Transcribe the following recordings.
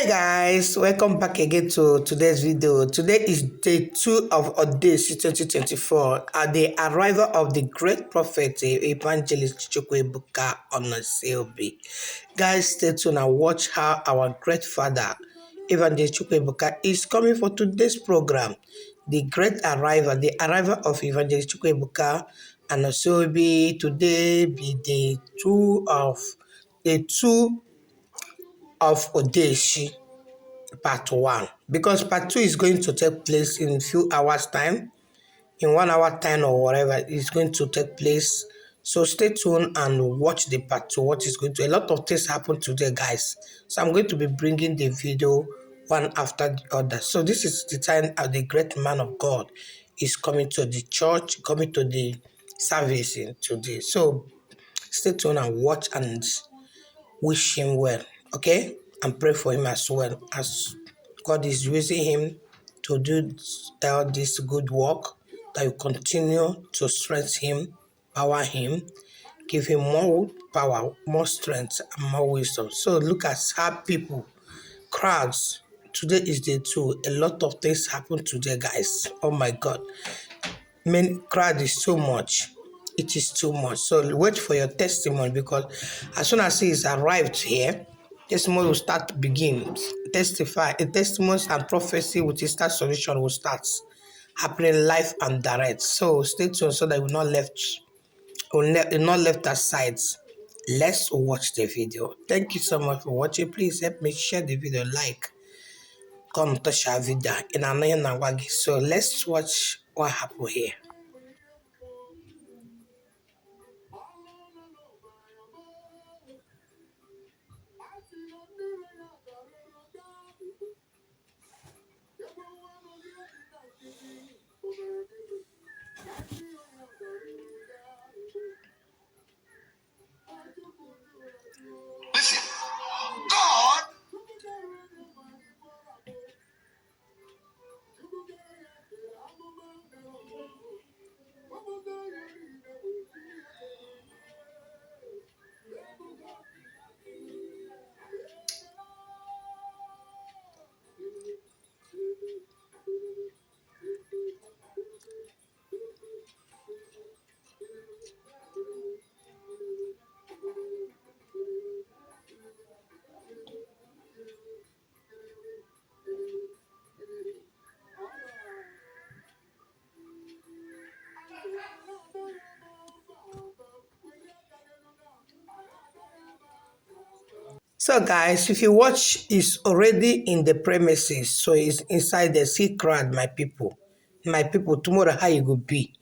Hi guys, welcome back again to today's video. Today is day 2 of Odeshi 2024 at the arrival of the great prophet evangelist Evang Obi. Guys, stay tuned and watch how our great father evangelist Evang is coming for today's program. The great arrival, the arrival of evangelist Evang and Obi today be day 2 of Odeshi part 1 because part 2 is going to take place in a few hours time, in 1 hour time or whatever is going to take place. So stay tuned and watch the part 2. What is going to, a lot of things happen today, guys, so I'm going to be bringing the video one after the other. So this is the time the great man of God is coming to the church, coming to the service in today. So stay tuned and watch and wish him well, okay? And pray for him as well, as God is using him to do all this good work, that you continue to strengthen him, power him, give him more power, more strength, and more wisdom. So look at how people, crowds, today is day 2. A lot of things happen today, guys. Oh my God. Crowd is too much. It is too much. So wait for your testimony, because as soon as he is arrived here, testimony will start to begin. Testify. The testimonies and prophecy with his start solution will start happening live and direct. So stay tuned so that we're not left aside. Let's watch the video. Thank you so much for watching. Please help me share the video, like, comment, share video. So let's watch what happened here. Listen, God So guys, if you watch, it's already in the premises, so it's inside the sea crowd, my people. My people, tomorrow how you go be?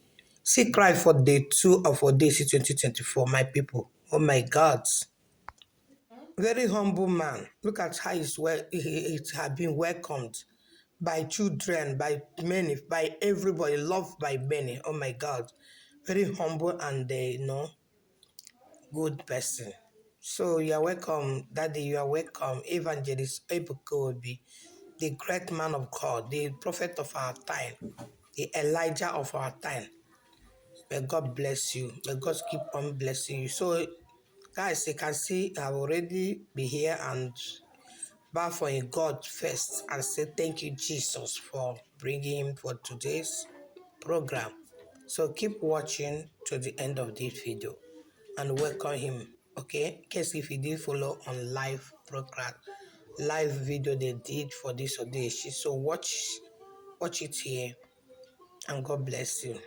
Sea crowd for day 2 of Odeshi 2024, my people. Oh my God. Very humble man. Look at how it has been welcomed by children, by many, by everybody, loved by many. Oh my God. Very humble and, good person. So you are welcome, Daddy. You are welcome, Evangelist EBUKA OBI, the great man of God, the prophet of our time, the Elijah of our time. May God bless you. May God keep on blessing you. So, guys, you can see I've already been here and bow for God first and say thank you, Jesus, for bringing him for today's program. So keep watching to the end of this video and welcome him. Okay, in case if you did follow on live program, live video they did for this Odeshi, so watch it here and God bless you.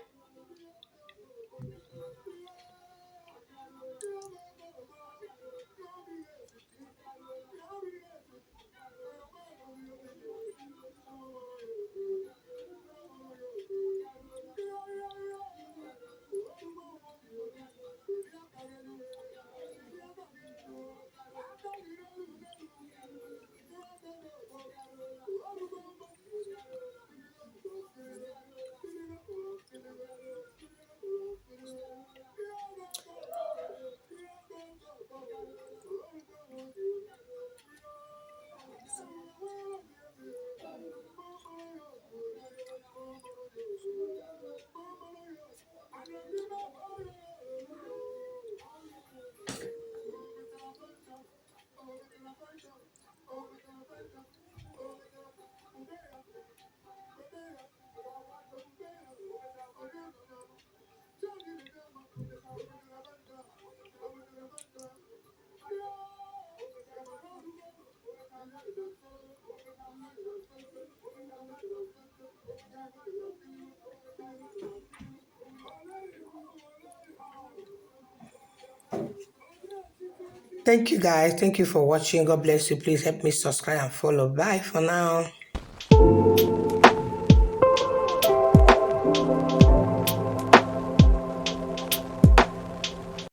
Thank you guys. Thank you for watching. God bless you. Please help me subscribe and follow. Bye for now.